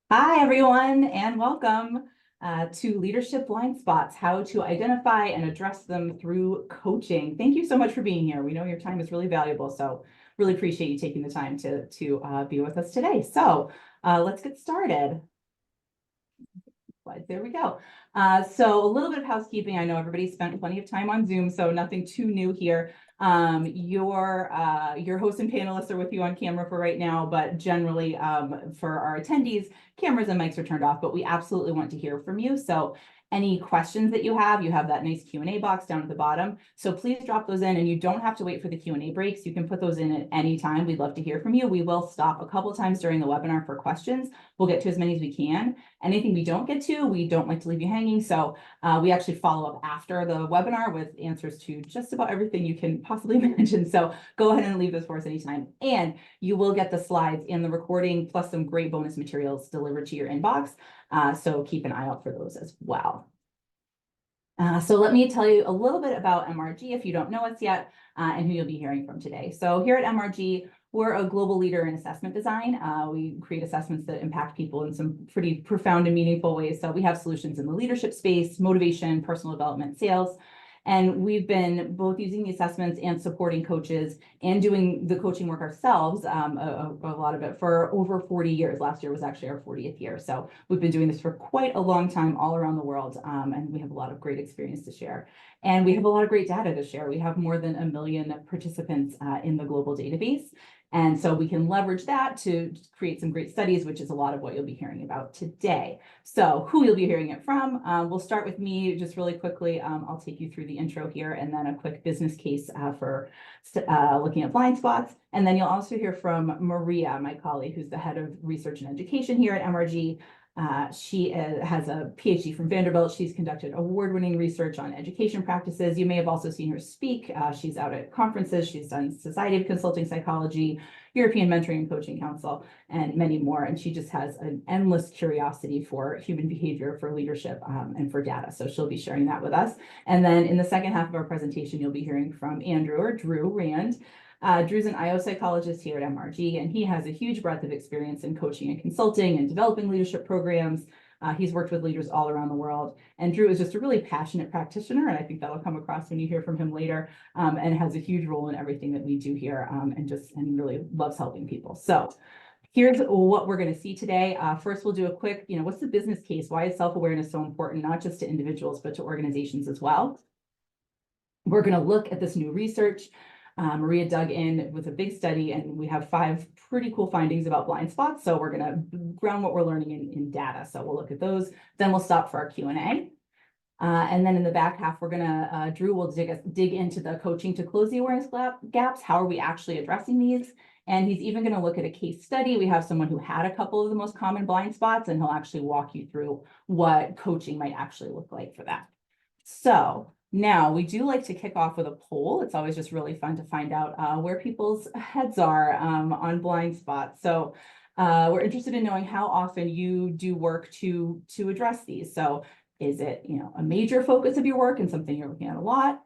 Hi, everyone, and welcome to Leadership Blind Spots, how to identify and address them through coaching. Thank you so much for being here. We know your time is really valuable, so really appreciate you taking the time to be with us today. So let's get started. There we go. So a little bit of housekeeping. I know everybody spent plenty of time on Zoom, so nothing too new here. Your hosts and panelists are with you on camera for right now, but generally for our attendees, cameras and mics are turned off, but we absolutely want to hear from you. So any questions that you have that nice Q&A box down at the bottom. So please drop those in, and you don't have to wait for the Q&A breaks. You can put those in at any time. We'd love to hear from you. We will stop a couple of times during the webinar for questions. We'll get to as many as we can. Anything we don't get to, we don't like to leave you hanging. So we actually follow up after the webinar with answers to just about everything you can possibly imagine. So go ahead and leave those for us anytime. And you will get the slides in the recording, plus some great bonus materials delivered to your inbox. So keep an eye out for those as well. So let me tell you a little bit about MRG if you don't know us yet, and who you'll be hearing from today. So here at MRG, we're a global leader in assessment design. We create assessments that impact people in some pretty profound and meaningful ways. So we have solutions in the leadership space, motivation, personal development, sales. And we've been both using the assessments and supporting coaches and doing the coaching work ourselves, a lot of it for over 40 years. Last year was actually our 40th year. So we've been doing this for quite a long time all around the world. And we have a lot of great experience to share. And we have a lot of great data to share. We have more than 1 million participants in the global database. And so we can leverage that to create some great studies, which is a lot of what you'll be hearing about today. So who you'll be hearing it from, we'll start with me just really quickly. I'll take you through the intro here and then a quick business case for looking at blind spots. And then you'll also hear from Maria, my colleague, who's the head of research and education here at MRG. She has a PhD from Vanderbilt. She's conducted award-winning research on education practices. You may have also seen her speak. She's out at conferences. She's done Society of Consulting Psychology, European Mentoring and Coaching Council, and many more. And she just has an endless curiosity for human behavior, for leadership, and for data. So she'll be sharing that with us. And then in the second half of our presentation, you'll be hearing from Andrew, or Drew Rand. Drew's an IO psychologist here at MRG, and he has a huge breadth of experience in coaching and consulting and developing leadership programs. He's worked with leaders all around the world. And Drew is just a really passionate practitioner, and I think that'll come across when you hear from him later, and has a huge role in everything that we do here, and really loves helping people. So here's what we're going to see today. First, we'll do a quick, what's the business case? Why is self-awareness so important, not just to individuals, but to organizations as well? We're going to look at this new research. Maria dug in with a big study, and we have 5 pretty cool findings about blind spots. So we're going to ground what we're learning in data. So we'll look at those. Then we'll stop for our Q&A. And then in the back half, we're going to, Drew will dig into the coaching to close the awareness gaps. How are we actually addressing these? And he's even going to look at a case study. We have someone who had a couple of the most common blind spots, and he'll actually walk you through what coaching might actually look like for that. So now, we do like to kick off with a poll. It's always just really fun to find out where people's heads are on blind spots. So we're interested in knowing how often you do work to address these. So is it, a major focus of your work and something you're looking at a lot,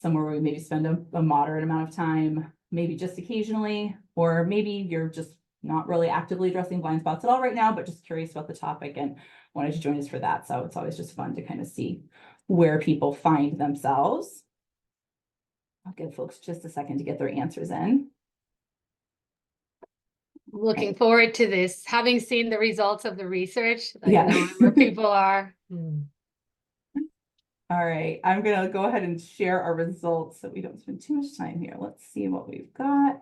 somewhere where you maybe spend a moderate amount of time, maybe just occasionally, or maybe you're just not really actively addressing blind spots at all right now, but just curious about the topic and wanted to join us for that. So it's always just fun to kind of see where people find themselves. I'll give folks just a second to get their answers in. Looking forward to this, having seen the results of the research, Yeah. knowing where people are. All right, I'm gonna go ahead and share our results so we don't spend too much time here. Let's see what we've got.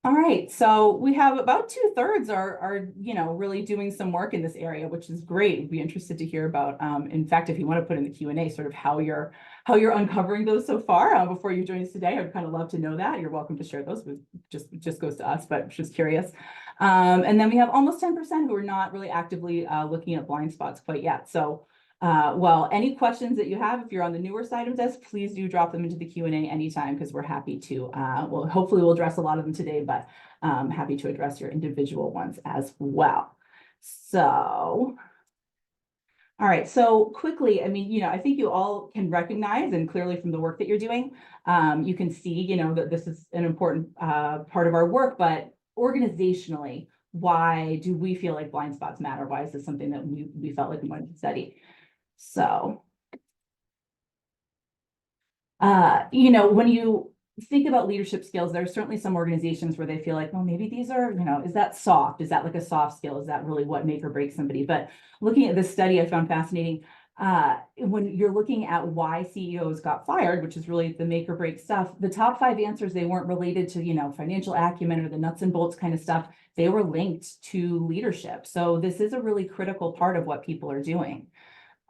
All right, so we have about 2/3 are really doing some work in this area, which is great. We'd be interested to hear about. In fact, if you want to put in the Q&A, sort of how you're uncovering those so far before you join us today, I'd kind of love to know that. You're welcome to share those. Just goes to us, but just curious. And then we have almost 10% who are not really actively looking at blind spots quite yet. So. Well, any questions that you have, if you're on the newer side of this, please do drop them into the Q&A anytime, because we're happy to, hopefully we'll address a lot of them today, but happy to address your individual ones as well. So, all right, so quickly, I think you all can recognize, and clearly from the work that you're doing, you can see, that this is an important part of our work, but organizationally, why do we feel like blind spots matter? Why is this something that we felt like we wanted to study? So, you know, when you think about leadership skills, there are certainly some organizations where they feel like, well, maybe these are, you know, is that soft? Is that like a soft skill? Is that really what make or break somebody? But looking at this study, I found fascinating. When you're looking at why CEOs got fired, which is really the make or break stuff, the top 5 answers, they weren't related to, you know, financial acumen or the nuts and bolts kind of stuff. They were linked to leadership. So this is a really critical part of what people are doing.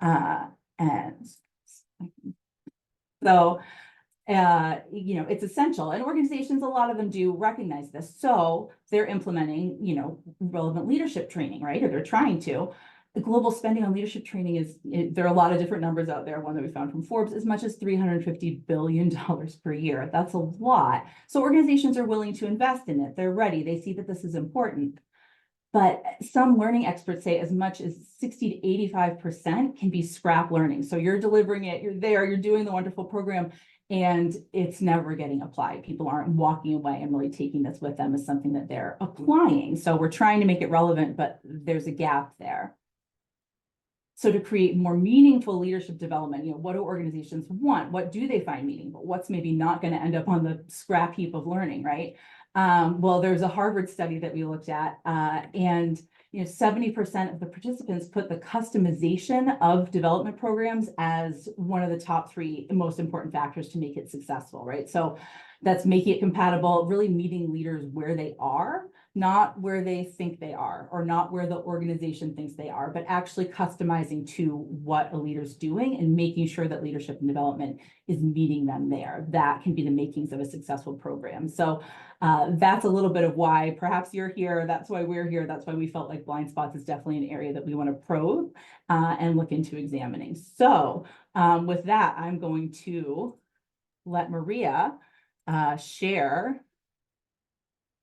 And so you know, it's essential, and organizations, a lot of them do recognize this. So they're implementing, you know, relevant leadership training, right? Or they're trying to. The global spending on leadership training there are a lot of different numbers out there. One that we found from Forbes, as much as $350 billion per year. That's a lot. So organizations are willing to invest in it. They're ready. They see that this is important. But some learning experts say as much as 60 to 85% can be scrap learning. So you're delivering it, you're there, you're doing the wonderful program, and it's never getting applied. People aren't walking away and really taking this with them as something that they're applying. So we're trying to make it relevant, but there's a gap there. So to create more meaningful leadership development, you know, what do organizations want? What do they find meaningful? What's maybe not going to end up on the scrap heap of learning, right? Well, there's a Harvard study that we looked at, and you know, 70% of the participants put the customization of development programs as one of the top 3 most important factors to make it successful, right? So that's making it compatible, really meeting leaders where they are, not where they think they are, or not where the organization thinks they are, but actually customizing to what a leader's doing and making sure that leadership and development is meeting them there. That can be the makings of a successful program. So that's a little bit of why perhaps you're here. That's why we're here. That's why we felt like blind spots is definitely an area that we want to probe and look into examining. So with that, I'm going to let Maria share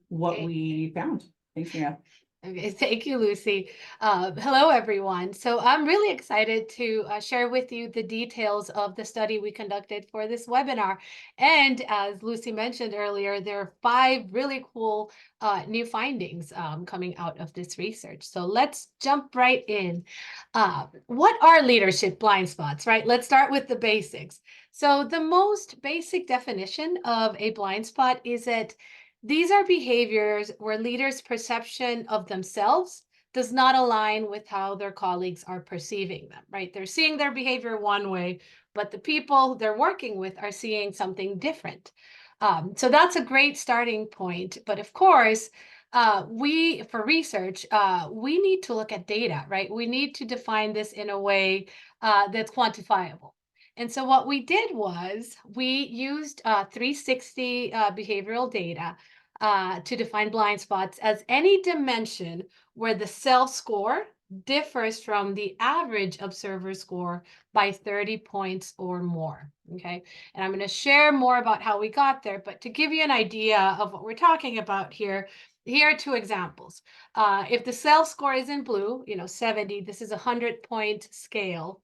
what we found. Thanks, Maria. Okay, thank you, Lucy. Hello, everyone. So I'm really excited to share with you the details of the study we conducted for this webinar. And as Lucy mentioned earlier, there are 5 really cool new findings coming out of this research. So let's jump right in. What are leadership blind spots, right? Let's start with the basics. So the most basic definition of a blind spot is that these are behaviors where leaders' perception of themselves does not align with how their colleagues are perceiving them, right? They're seeing their behavior one way, but the people they're working with are seeing something different. So that's a great starting point. But of course, for research, we need to look at data, right? We need to define this in a way that's quantifiable. And so what we did was we used 360 behavioral data to define blind spots as any dimension where the self score differs from the average observer score by 30 points or more. Okay. And I'm going to share more about how we got there, but to give you an idea of what we're talking about here, here are 2 examples. If the self score is in blue, you know, 70, this is a 100-point scale,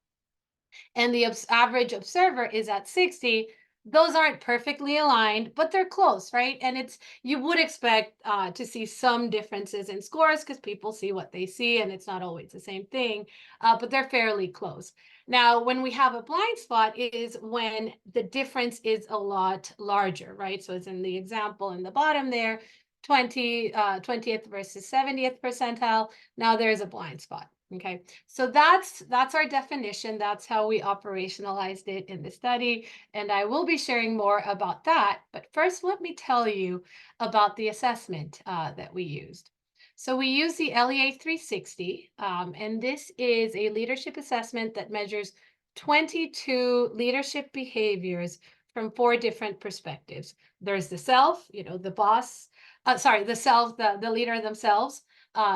and the average observer is at 60, those aren't perfectly aligned, but they're close, right? And you would expect to see some differences in scores because people see what they see, and it's not always the same thing, but they're fairly close. Now, when we have a blind spot is when the difference is a lot larger, right? So it's in the example in the bottom there, 20th versus 70th percentile. Now there's a blind spot. Okay, so that's our definition. That's how we operationalized it in the study, and I will be sharing more about that. But first, let me tell you about the assessment that we used. So we use the LEA 360, and this is a leadership assessment that measures 22 leadership behaviors from 4 different perspectives. There's the self, you know, the boss, the self, the leader themselves,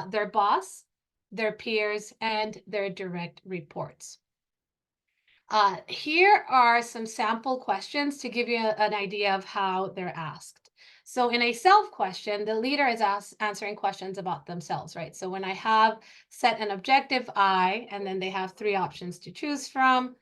their boss, their peers, and their direct reports. Here are some sample questions to give you an idea of how they're asked. So in a self question, the leader is answering questions about themselves, right? So when I have set an objective I, and then they have 3 options to choose from.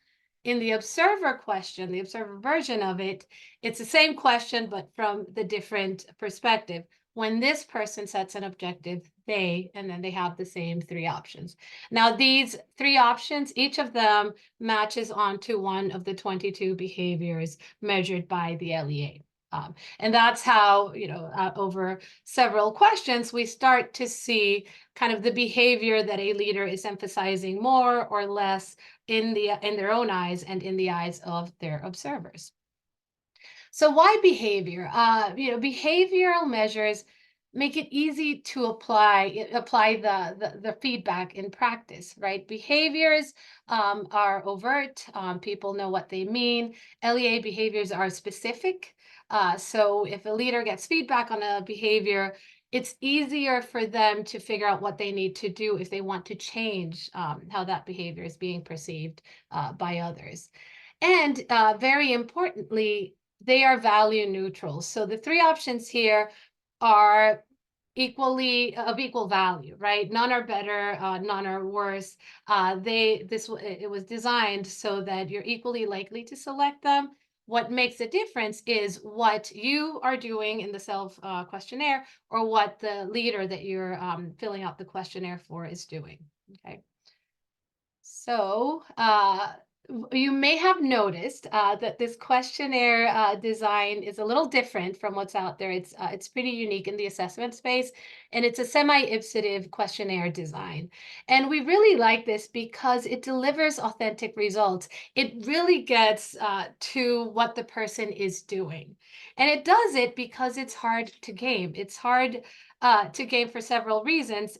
In the observer question, the observer version of it, it's the same question, but from the different perspective. When this person sets an objective, and then they have the same three options. Now, these three options, each of them matches onto one of the 22 behaviors measured by the LEA. And that's how, over several questions, we start to see kind of the behavior that a leader is emphasizing more or less in their own eyes and in the eyes of their observers. So why behavior? Behavioral measures make it easy to apply the feedback in practice, right? Behaviors are overt. People know what they mean. LEA behaviors are specific. So if a leader gets feedback on a behavior, it's easier for them to figure out what they need to do if they want to change how that behavior is being perceived by others. And very importantly, they are value neutral. So the three options here are equally of equal value, right? None are better, none are worse. It was designed so that you're equally likely to select them. What makes a difference is what you are doing in the self questionnaire, or what the leader that you're filling out the questionnaire for is doing. Okay. So you may have noticed that this questionnaire design is a little different from what's out there. It's pretty unique in the assessment space, and it's a semi-ipsative questionnaire design. And we really like this because it delivers authentic results. It really gets to what the person is doing. And it does it because it's hard to game. It's hard to game for several reasons.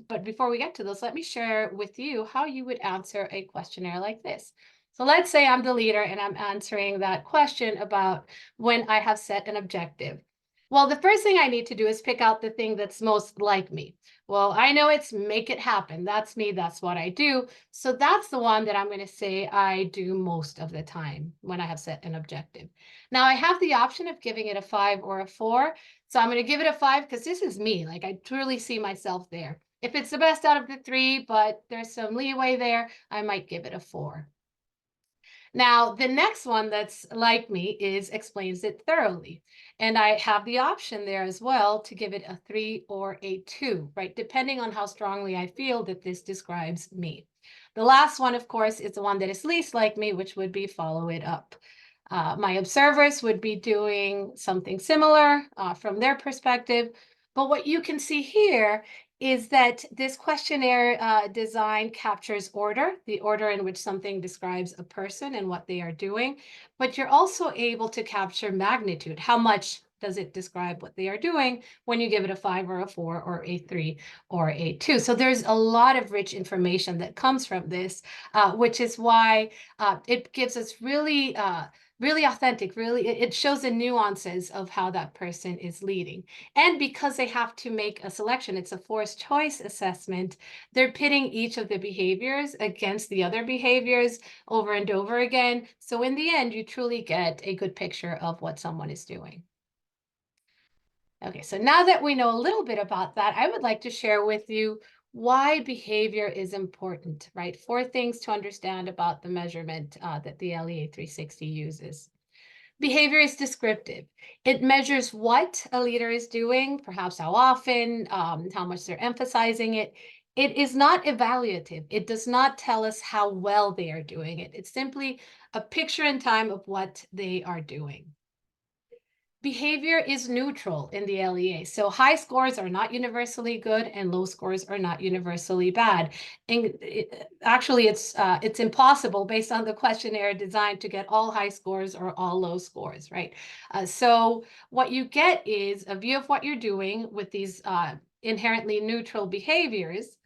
But before we get to those, let me share with you how you would answer a questionnaire like this. So let's say I'm the leader and I'm answering that question about when I have set an objective. Well, the first thing I need to do is pick out the thing that's most like me. Well, I know it's make it happen. That's me. That's what I do. So that's the one that I'm going to say I do most of the time when I have set an objective. Now I have the option of giving it a 5 or a 4. So I'm going to give it a 5 because this is me. Like, I truly see myself there. If it's the best out of the 3, but there's some leeway there, I might give it a 4. Now, the next one that's like me is explains it thoroughly. And I have the option there as well to give it a 3 or a 2, right? Depending on how strongly I feel that this describes me. The last one, of course, is the one that is least like me, which would be follow it up. My observers would be doing something similar from their perspective. But what you can see here is that this questionnaire design captures order, the order in which something describes a person and what they are doing. But you're also able to capture magnitude. How much does it describe what they are doing when you give it a 5 or a 4 or a 3 or a 2? So there's a lot of rich information that comes from this, which is why it gives us really authentic, it shows the nuances of how that person is leading. And because they have to make a selection, it's a forced choice assessment, they're pitting each of the behaviors against the other behaviors over and over again. So in the end, you truly get a good picture of what someone is doing. Okay, so now that we know a little bit about that, I would like to share with you why behavior is important, right? 4 things to understand about the measurement that the LEA 360 uses. Behavior is descriptive. It measures what a leader is doing, perhaps how often, how much they're emphasizing it. It is not evaluative. It does not tell us how well they are doing it. It's simply a picture in time of what they are doing. Behavior is neutral in the LEA. So high scores are not universally good and low scores are not universally bad. And actually, it's impossible based on the questionnaire design to get all high scores or all low scores, right? So what you get is a view of what you're doing with these inherently neutral behaviors.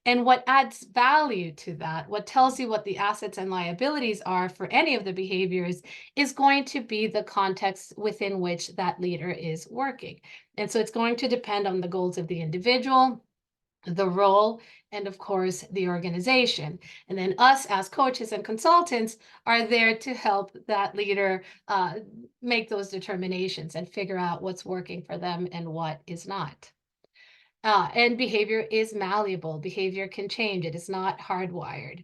And what adds value to that, what tells you what the assets and liabilities are for any of the behaviors, is going to be the context within which that leader is working. And so it's going to depend on the goals of the individual, the role, and of course, the organization. And then us as coaches and consultants are there to help that leader make those determinations and figure out what's working for them and what is not. And behavior is malleable. Behavior can change. It is not hardwired,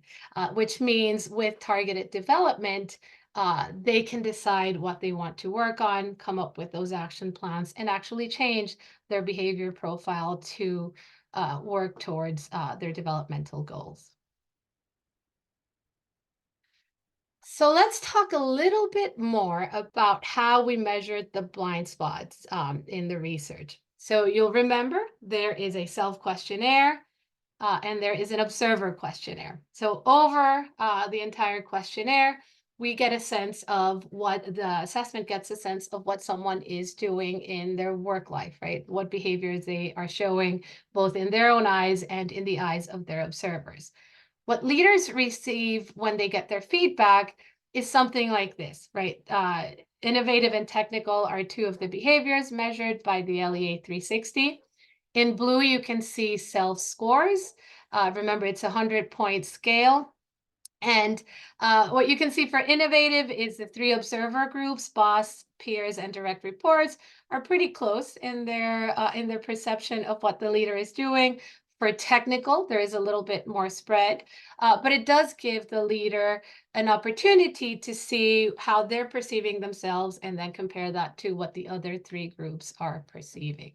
which means with targeted development, they can decide what they want to work on, come up with those action plans, and actually change their behavior profile to work towards their developmental goals. So let's talk a little bit more about how we measured the blind spots in the research. So you'll remember there is a self-questionnaire and there is an observer questionnaire. So over the entire questionnaire, we get a sense of what the assessment gets a sense of what someone is doing in their work life, right? What behaviors they are showing both in their own eyes and in the eyes of their observers. What leaders receive when they get their feedback is something like this, right? Innovative and technical are two of the behaviors measured by the LEA 360. In blue, you can see self scores. Remember, it's a 100-point scale. And what you can see for innovative is the three observer groups, boss, peers, and direct reports, are pretty close in their perception of what the leader is doing. For technical, there is a little bit more spread, but it does give the leader an opportunity to see how they're perceiving themselves and then compare that to what the other three groups are perceiving.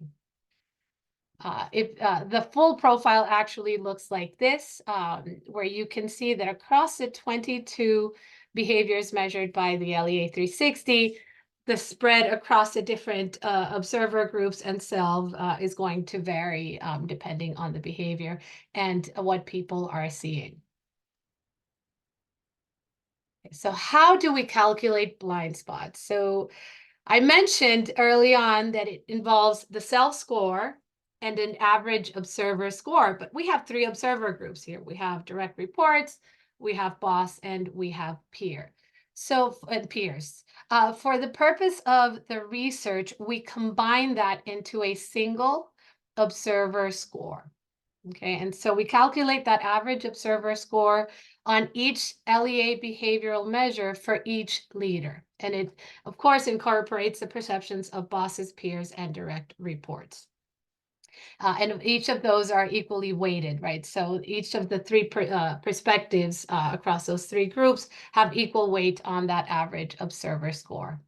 If the full profile actually looks like this, where you can see that across the 22 behaviors measured by the LEA 360, the spread across the different observer groups and self is going to vary depending on the behavior and what people are seeing. So how do we calculate blind spots? So I mentioned early on that it involves the self score and an average observer score, but we have three observer groups here. We have direct reports, we have boss, and we have peer. So, and peers. For the purpose of the research, we combine that into a single observer score. Okay, and so we calculate that average observer score on each LEA behavioral measure for each leader. And it, of course, incorporates the perceptions of bosses, peers, and direct reports. And each of those are equally weighted, right? So each of the three perspectives across those three groups have equal weight on that average observer score.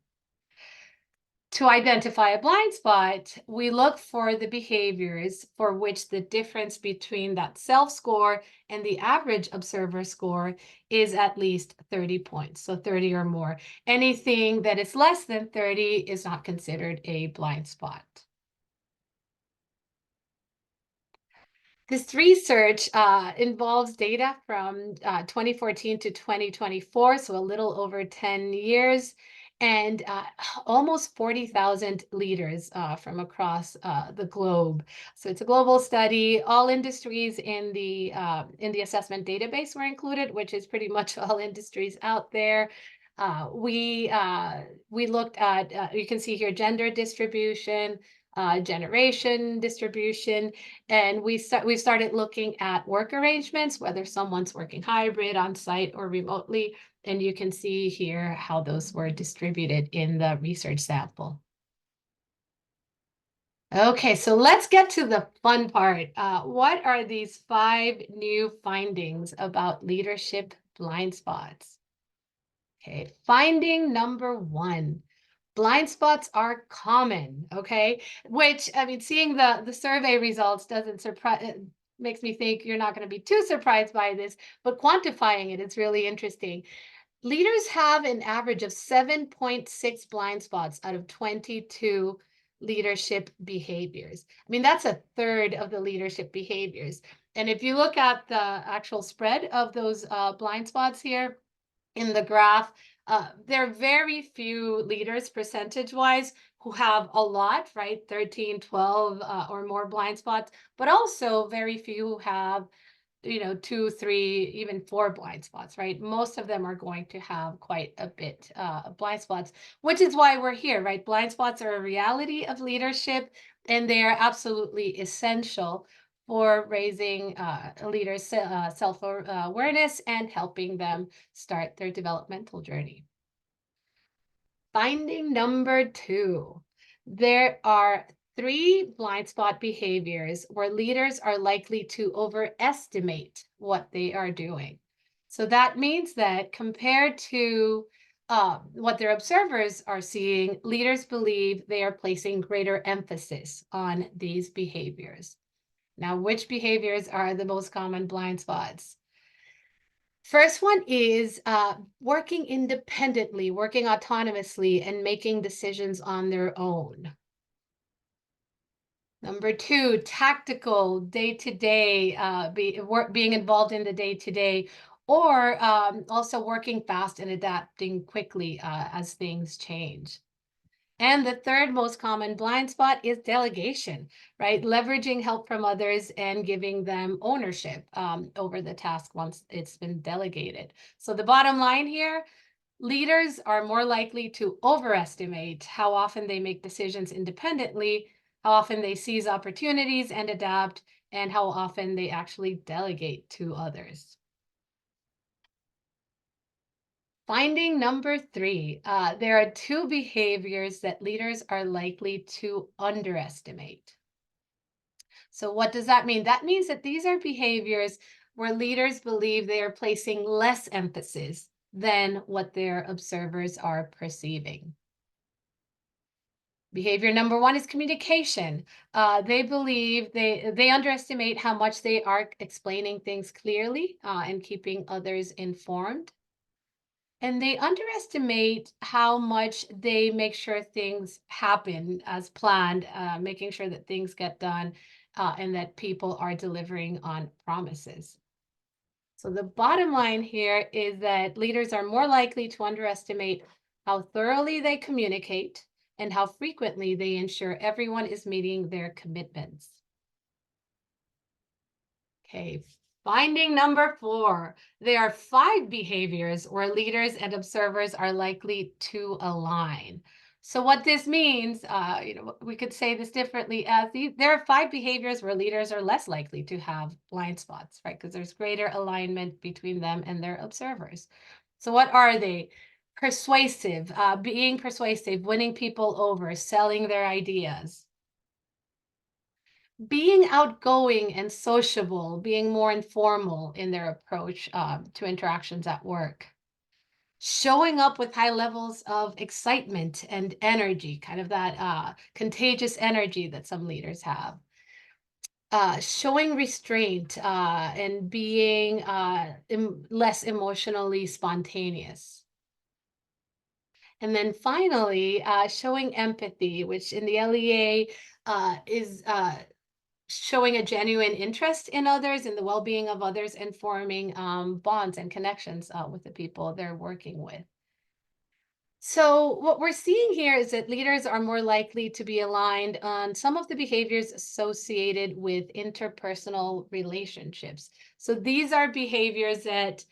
To identify a blind spot, we look for the behaviors for which the difference between that self-score and the average observer score is at least 30 points, so 30 or more. Anything that is less than 30 is not considered a blind spot. This research involves data from 2014 to 2024, so a little over 10 years, and almost 40,000 leaders from across the globe. So it's a global study. All industries in the assessment database were included, which is pretty much all industries out there. We looked at, you can see here, gender distribution, generation distribution, and we started looking at work arrangements, whether someone's working hybrid, on site, or remotely. And you can see here how those were distributed in the research sample. Okay, so let's get to the fun part. What are these 5 new findings about leadership blind spots? Okay, finding number 1. Blind spots are common, okay? Which, I mean, seeing the survey results doesn't surprise, makes me think you're not going to be too surprised by this, but quantifying it, it's really interesting. Leaders have an average of 7.6 blind spots out of 22 leadership behaviors. I mean, that's a third of the leadership behaviors. And if you look at the actual spread of those blind spots here, in the graph, there are very few leaders percentage-wise who have a lot, right? 13, 12 or more blind spots, but also very few who have, 2, 3, even 4 blind spots, right? Most of them are going to have quite a bit of blind spots, which is why we're here, right? Blind spots are a reality of leadership, and they are absolutely essential for raising leaders' self-awareness and helping them start their developmental journey. Finding number 2, there are 3 blind spot behaviors where leaders are likely to overestimate what they are doing. So that means that compared to what their observers are seeing, leaders believe they are placing greater emphasis on these behaviors. Now, which behaviors are the most common blind spots? First one is working independently, working autonomously, and making decisions on their own. Number two, tactical, day-to-day, being involved in the day-to-day, or also working fast and adapting quickly as things change. And the third most common blind spot is delegation, right? Leveraging help from others and giving them ownership over the task once it's been delegated. So the bottom line here, leaders are more likely to overestimate how often they make decisions independently, how often they seize opportunities and adapt, and how often they actually delegate to others. Finding number three, there are two behaviors that leaders are likely to underestimate. So what does that mean? That means that these are behaviors where leaders believe they are placing less emphasis than what their observers are perceiving. Behavior number one is communication. They believe they underestimate how much they are explaining things clearly and keeping others informed. And they underestimate how much they make sure things happen as planned, making sure that things get done and that people are delivering on promises. So the bottom line here is that leaders are more likely to underestimate how thoroughly they communicate and how frequently they ensure everyone is meeting their commitments. Okay, finding number four. There are 5 behaviors where leaders and observers are likely to align. So what this means, we could say this differently as there are 5 behaviors where leaders are less likely to have blind spots, right? Because there's greater alignment between them and their observers. So what are they? Persuasive, being persuasive, winning people over, selling their ideas. Being outgoing and sociable, being more informal in their approach to interactions at work. Showing up with high levels of excitement and energy, kind of that contagious energy that some leaders have. Showing restraint and being less emotionally spontaneous. And then finally, showing empathy, which in the LEA is showing a genuine interest in others, in the well-being of others, and forming bonds and connections with the people they're working with. So what we're seeing here is that leaders are more likely to be aligned on some of the behaviors associated with interpersonal relationships. So these are behaviors that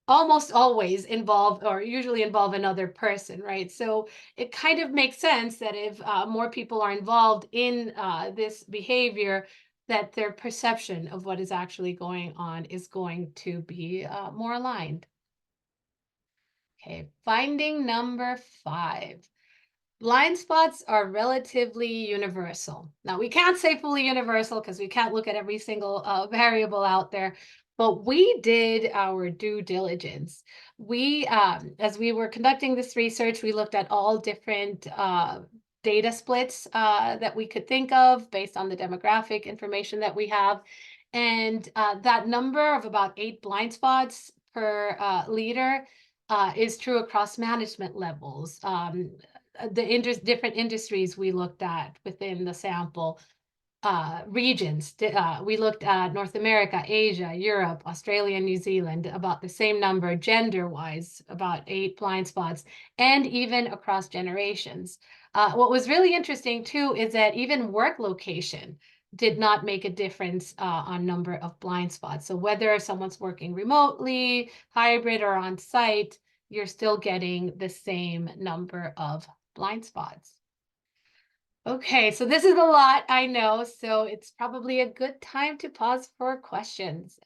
almost always involve or usually involve another person, right? So it kind of makes sense that if more people are involved in this behavior, that their perception of what is actually going on is going to be more aligned. Okay, finding number 5. Blind spots are relatively universal. Now, we can't say fully universal because we can't look at every single variable out there, but we did our due diligence. We, as we were conducting this research, we looked at all different data splits that we could think of based on the demographic information that we have. And that number of about 8 blind spots per leader is true across management levels. Different industries we looked at within the sample, regions. We looked at North America, Asia, Europe, Australia, New Zealand, about the same number, gender-wise, about 8 blind spots, and even across generations. What was really interesting too is that even work location did not make a difference on number of blind spots. So whether someone's working remotely, hybrid, or on site, you're still getting the same number of blind spots. Okay, so this is a lot, I know, so it's probably a good time to pause for questions.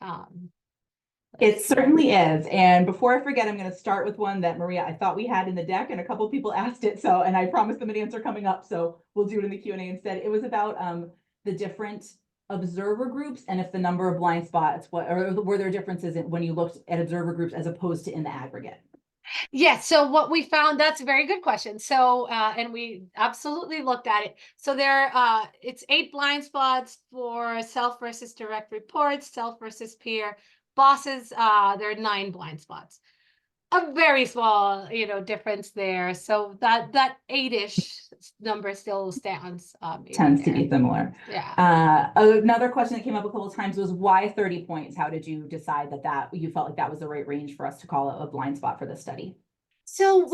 It certainly is. And before I forget, I'm going to start with one that Maria, I thought we had in the deck and a couple of people asked it. So, and I promised them an answer coming up. So we'll do it in the Q&A instead. It was about the different observer groups and if the number of blind spots, or were there differences when you looked at observer groups as opposed to in the aggregate? Yes, so what we found, that's a very good question. So, and we absolutely looked at it. So it's 8 blind spots for self versus direct reports, self versus peer. Bosses, there are 9 blind spots. A very small, difference there. So that 8-ish number still stands, Tends to there. be similar. Yeah. Another question that came up a couple of times was why 30 points? How did you decide that you felt like that was the right range for us to call a blind spot for this study? So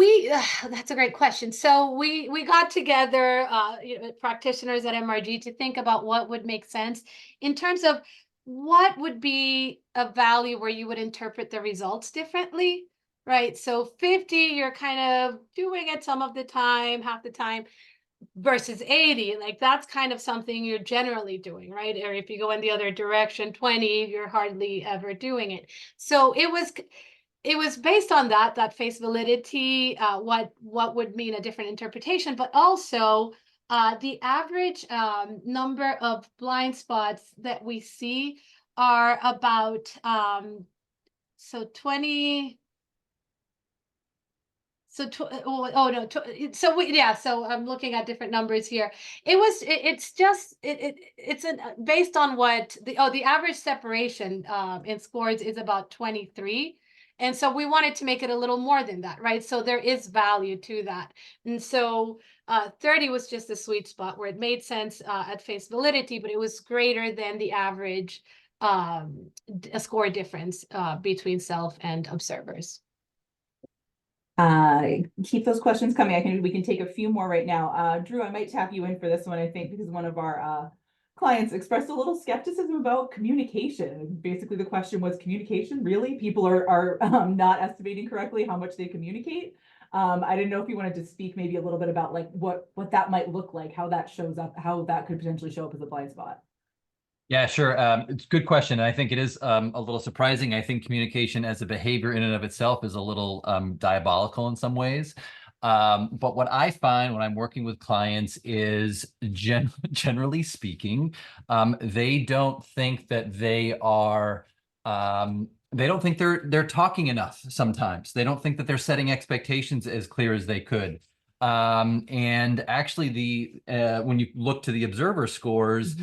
that's a great question. So we got together, practitioners at MRG to think about what would make sense in terms of what would be a value where you would interpret the results differently, right? So 50, you're kind of doing it some of the time, half the time, versus 80, like that's kind of something you're generally doing, right? Or if you go in the other direction, 20, you're hardly ever doing it. So it was based on that face validity, what would mean a different interpretation, but also the average number of blind spots that we see are about so 20 so oh no so so I'm looking at different numbers here. It's just it's based on what the average separation in scores is about 23, and so we wanted to make it a little more than that, right? So there is value to that, and so 30 was just a sweet spot where it made sense at face validity, but it was greater than the average a score difference between self and observers. Keep those questions coming. We can take a few more right now. Drew, I might tap you in for this one, I think, because one of our clients expressed a little skepticism about communication. Basically, the question was communication, really? People are not estimating correctly how much they communicate. I didn't know if you wanted to speak maybe a little bit about like what that might look like, how that shows up, how that could potentially show up as a blind spot. Yeah, sure. It's a good question. I think it is a little surprising. I think communication as a behavior in and of itself is a little diabolical in some ways. But what I find when I'm working with clients is generally speaking, they don't think that they don't think they're talking enough sometimes. They don't think that they're setting expectations as clear as they could. And actually when you look to the observer scores,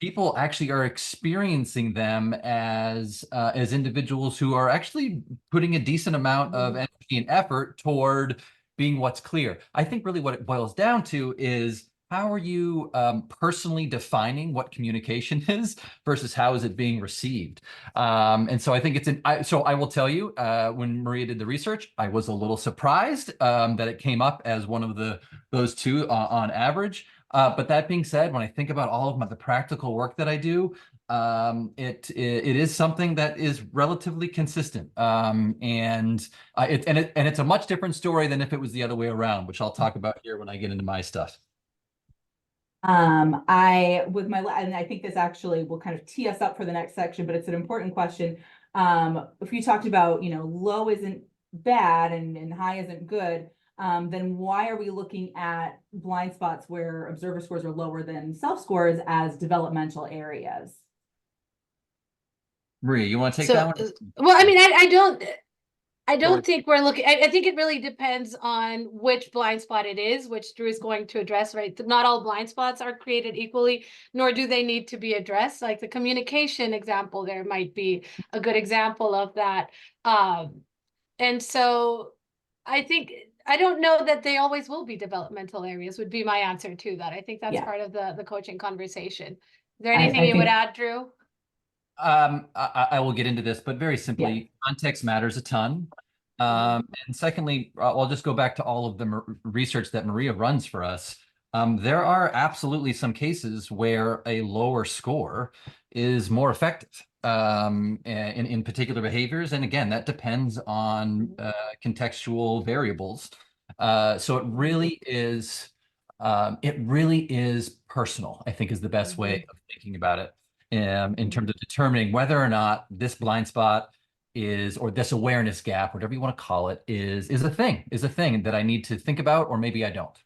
people actually are experiencing them as individuals who are actually putting a decent amount of energy and effort toward being what's clear. I think really what it boils down to is how are you personally defining what communication is versus how is it being received? And so I think so I will tell you, when Maria did the research, I was a little surprised that it came up as one of those two on average. But that being said, when I think about all of the practical work that I do, it is something that is relatively consistent, and it's a much different story than if it was the other way around, which I'll talk about here when I get into my stuff. And I think this actually will kind of tee us up for the next section, but it's an important question. If you talked about, low isn't bad and high isn't good, then why are we looking at blind spots where observer scores are lower than self scores as developmental areas? Maria, you want to take that one? Well, I mean, I don't think we're looking. I think it really depends on which blind spot it is, which Drew is going to address, right? Not all blind spots are created equally, nor do they need to be addressed. Like the communication example, there might be a good example of that. And so I don't know that they always will be developmental areas, would be my answer to that. I think that's part of the coaching conversation. Is there anything you would add, Drew? I will get into this, but very simply, context matters a ton. And secondly, I'll just go back to all of the research that Maria runs for us. There are absolutely some cases where a lower score is more effective in particular behaviors. And again, that depends on contextual variables. So it really is personal, I think is the best way of thinking about it. In terms of determining whether or not this blind spot or this awareness gap, whatever you want to call it, is a thing that I need to think about, or maybe I don't.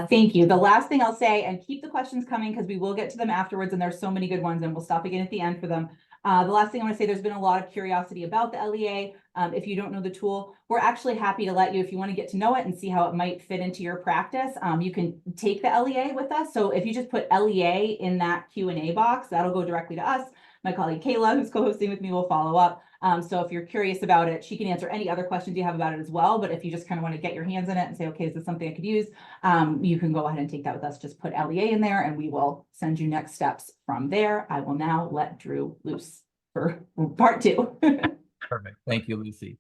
Thank you. The last thing I'll say, and keep the questions coming because we will get to them afterwards, and there's so many good ones, and we'll stop again at the end for them. The last thing I want to say, there's been a lot of curiosity about the LEA. If you don't know the tool, we're actually happy to let you, if you want to get to know it and see how it might fit into your practice, you can take the LEA with us. So if you just put LEA in that Q&A box, that'll go directly to us. My colleague Kayla, who's co-hosting with me, will follow up. So if you're curious about it, she can answer any other questions you have about it as well. But if you just kind of want to get your hands in it and say, okay, is this something I could use? You can go ahead and take that with us. Just put LEA in there and we will send you next steps from there. I will now let Drew loose for part 2. Perfect. Thank you, Lucy.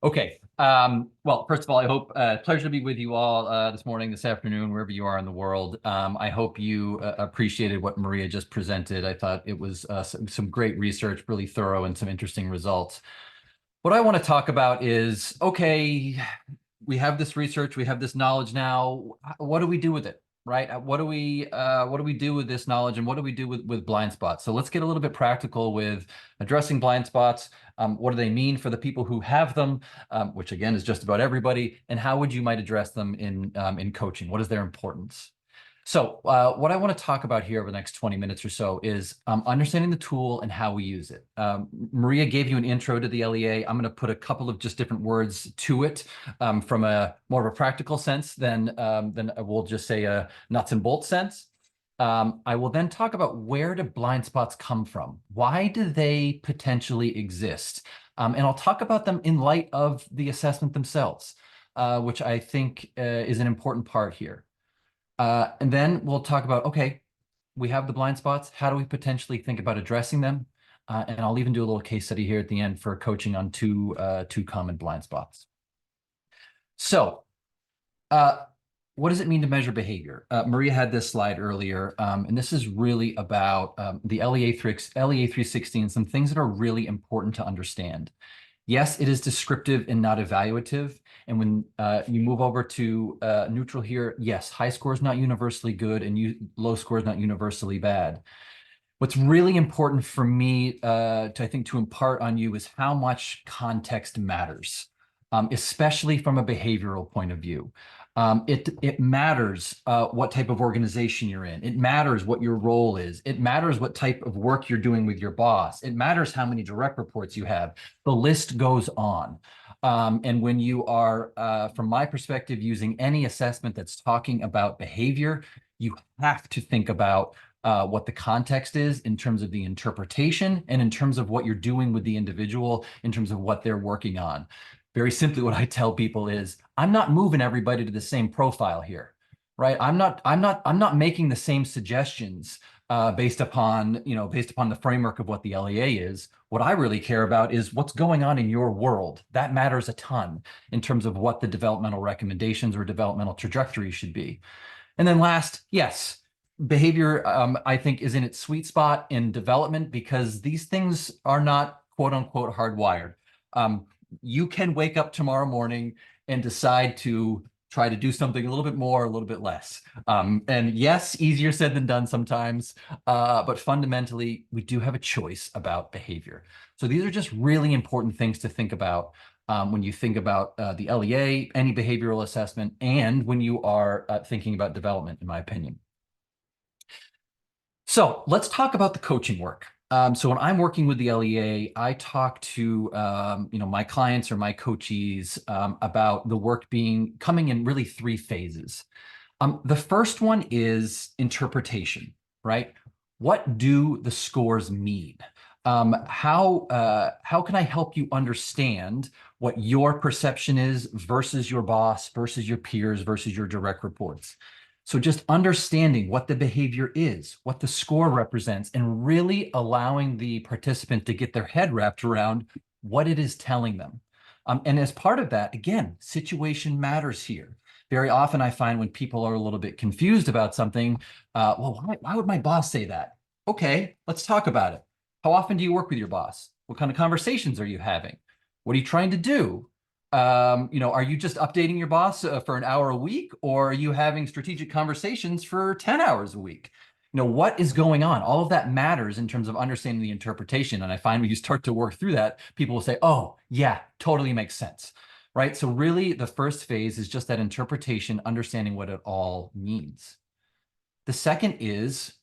Okay. Well, first of all, I hope pleasure to be with you all this morning, this afternoon, wherever you are in the world. I hope you appreciated what Maria just presented. I thought it was some great research, really thorough, and some interesting results. What I want to talk about is, okay, we have this research, we have this knowledge now. What do we do with it? Right? What do we do with this knowledge, and what do we do with blind spots? So let's get a little bit practical with addressing blind spots. What do they mean for the people who have them, which again is just about everybody, and how would you might address them in coaching? What is their importance? So what I want to talk about here over the next 20 minutes or so is understanding the tool and how we use it. Maria gave you an intro to the LEA. I'm going to put a couple of just different words to it from a more of a practical sense than we'll just say a nuts and bolts sense. I will then talk about where do blind spots come from? Why do they potentially exist? And I'll talk about them in light of the assessment themselves, which I think is an important part here. And then we'll talk about, okay, we have the blind spots. How do we potentially think about addressing them? And I'll even do a little case study here at the end for coaching on two common blind spots. So what does it mean to measure behavior? Maria had this slide earlier, and this is really about the LEA 360 and some things that are really important to understand. Yes, it is descriptive and not evaluative. And when you move over to neutral here, yes, high score is not universally good and low score is not universally bad. What's really important for me I think to impart on you is how much context matters, especially from a behavioral point of view. It matters what type of organization you're in. It matters what your role is. It matters what type of work you're doing with your boss. It matters how many direct reports you have. The list goes on. And when you are, from my perspective, using any assessment that's talking about behavior, you have to think about what the context is in terms of the interpretation and in terms of what you're doing with the individual in terms of what they're working on. Very simply, what I tell people is, I'm not moving everybody to the same profile here, right? I'm not making the same suggestions based upon the framework of what the LEA is. What I really care about is what's going on in your world. That matters a ton in terms of what the developmental recommendations or developmental trajectory should be. And then last, yes, behavior, I think, is in its sweet spot in development because these things are not quote unquote hardwired. You can wake up tomorrow morning and decide to try to do something a little bit more, a little bit less. And yes, easier said than done sometimes, but fundamentally, we do have a choice about behavior. So these are just really important things to think about when you think about the LEA, any behavioral assessment, and when you are thinking about development, in my opinion. So let's talk about the coaching work. So when I'm working with the LEA, I talk to my clients or my coachees about the work coming in really 3 phases. The first one is interpretation, right? What do the scores mean? How can I help you understand what your perception is versus your boss, versus your peers, versus your direct reports? So just understanding what the behavior is, what the score represents, and really allowing the participant to get their head wrapped around what it is telling them. And as part of that, again, situation matters here. Very often I find when people are a little bit confused about something, well, why would my boss say that? Okay, let's talk about it. How often do you work with your boss? What kind of conversations are you having? What are you trying to do? Are you just updating your boss for an hour a week, or are you having strategic conversations for 10 hours a week? What is going on? All of that matters in terms of understanding the interpretation. And I find when you start to work through that, people will say, oh, yeah, totally makes sense, right? So really the first phase is just that interpretation, understanding what it all means. The second is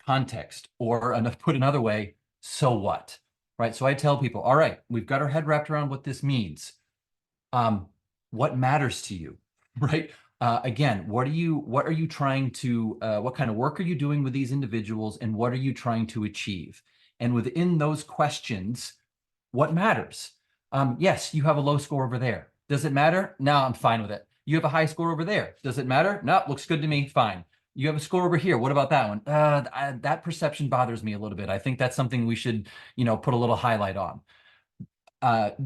context, or put another way, so what? right? So I tell people, all right, we've got our head wrapped around what this means. What matters to you, right? Again, what are you trying to, what kind of work are you doing with these individuals, and what are you trying to achieve? And within those questions, what matters? Yes, you have a low score over there. Does it matter? No, I'm fine with it. You have a high score over there. Does it matter? No, looks good to me. Fine. You have a score over here. What about that one? That perception bothers me a little bit. I think that's something we should, put a little highlight on.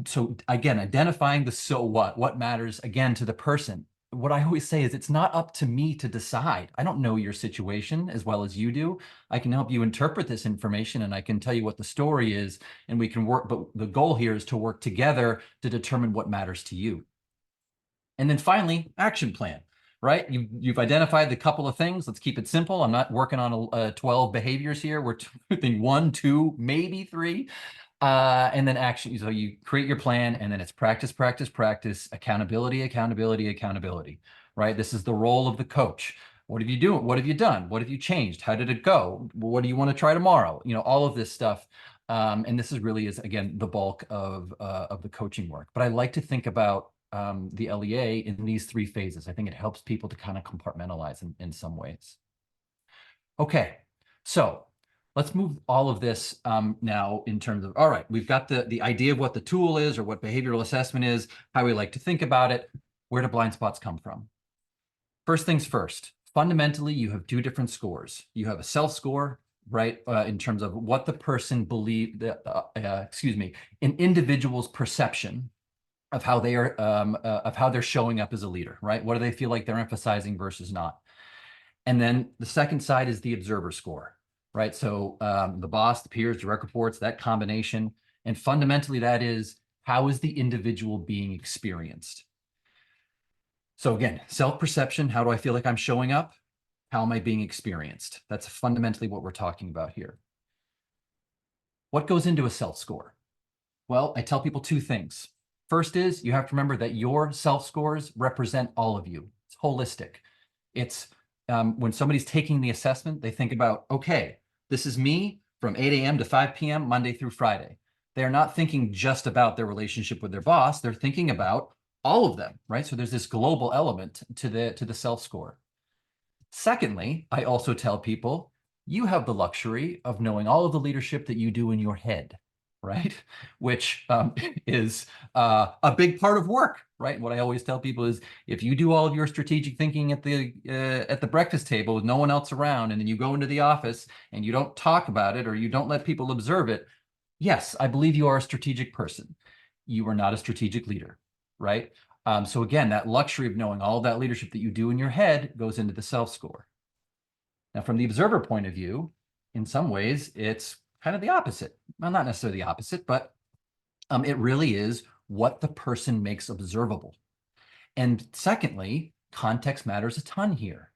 So again, identifying the so what matters again to the person. What I always say is it's not up to me to decide. I don't know your situation as well as you do. I can help you interpret this information, and I can tell you what the story is, and we can work, but the goal here is to work together to determine what matters to you. And then finally, action plan, right? You've identified the couple of things. Let's keep it simple. I'm not working on 12 behaviors here. We're doing 1, 2, maybe 3. And then action. So you create your plan, and then it's practice, practice, practice, accountability, accountability, accountability, right? This is the role of the coach. What have you done? What have you done? What have you changed? How did it go? What do you want to try tomorrow? All of this stuff. And this is really again, the bulk of the coaching work. But I like to think about the LEA in these 3 phases. I think it helps people to kind of compartmentalize in some ways. Okay, so let's move all of this now in terms of, all right, we've got the idea of what the tool is or what behavioral assessment is, how we like to think about it. Where do blind spots come from? First things first, fundamentally, you have 2 different scores. You have a self score, right, in terms of what the person believes, an individual's perception of how they are, of how they're showing up as a leader, right? What do they feel like they're emphasizing versus not? And then the second side is the observer score, right? So the boss, the peers, direct reports, that combination. And fundamentally, that is, how is the individual being experienced? So again, self-perception, how do I feel like I'm showing up? How am I being experienced? That's fundamentally what we're talking about here. What goes into a self-score? Well, I tell people 2 things. First is, you have to remember that your self-scores represent all of you. It's holistic. It's when somebody's taking the assessment, they think about, okay, this is me from 8 a.m. to 5 p.m., Monday through Friday. They're not thinking just about their relationship with their boss. They're thinking about all of them, right? So there's this global element to the self-score. Secondly, I also tell people, you have the luxury of knowing all of the leadership that you do in your head, right? Which is a big part of work, right? What I always tell people is, if you do all of your strategic thinking at the breakfast table with no one else around, and then you go into the office and you don't talk about it, or you don't let people observe it, yes, I believe you are a strategic person. You are not a strategic leader, right? So again, that luxury of knowing all of that leadership that you do in your head goes into the self-score. Now, from the observer point of view, in some ways, it's kind of the opposite. Well, not necessarily the opposite, but it really is what the person makes observable. And secondly, context matters a ton here.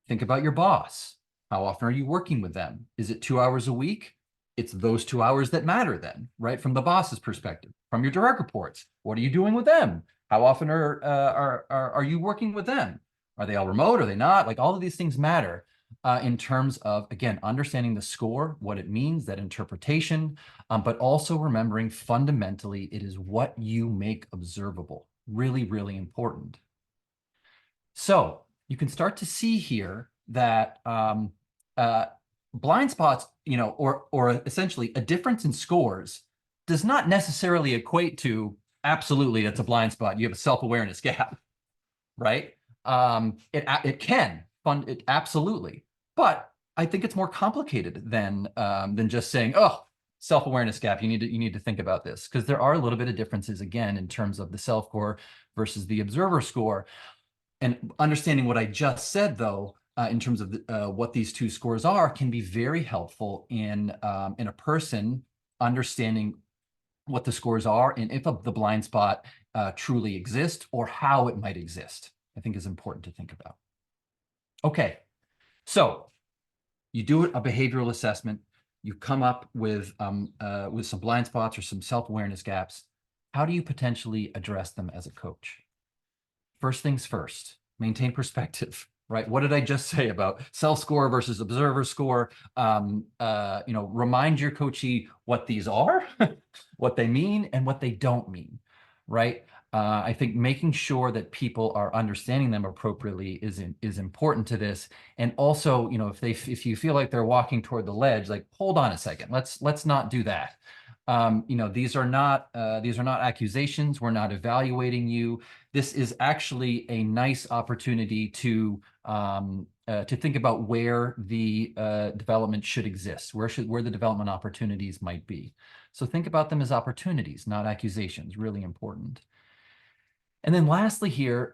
Think about your boss. How often are you working with them? Is it 2 hours a week? It's those 2 hours that matter then, right? From the boss's perspective. From your direct reports, what are you doing with them? How often are you working with them? Are they all remote? Are they not? Like, all of these things matter in terms of, again, understanding the score, what it means, that interpretation, but also remembering fundamentally it is what you make observable. Really, really important. So you can start to see here that blind spots, or essentially a difference in scores does not necessarily equate to absolutely it's a blind spot. You have a self-awareness gap, right? It can fund it absolutely, but I think it's more complicated than just saying, oh, self-awareness gap. You need to think about this, because there are a little bit of differences again in terms of the self-score versus the observer score. And understanding what I just said, though, in terms of what these 2 scores are, can be very helpful in a person understanding what the scores are and if the blind spot truly exists, or how it might exist, I think is important to think about. Okay, so you do a behavioral assessment, you come up with some blind spots or some self-awareness gaps. How do you potentially address them as a coach? First things first, maintain perspective, right? What did I just say about self-score versus observer score? Remind your coachee what these are, what they mean, and what they don't mean, right? I think making sure that people are understanding them appropriately is important to this. And also, if you feel like they're walking toward the ledge, like, hold on a second, let's not do that. These are not accusations. We're not evaluating you. This is actually a nice opportunity to think about where the development should exist, where the development opportunities might be. So think about them as opportunities, not accusations. Really important. And then lastly here,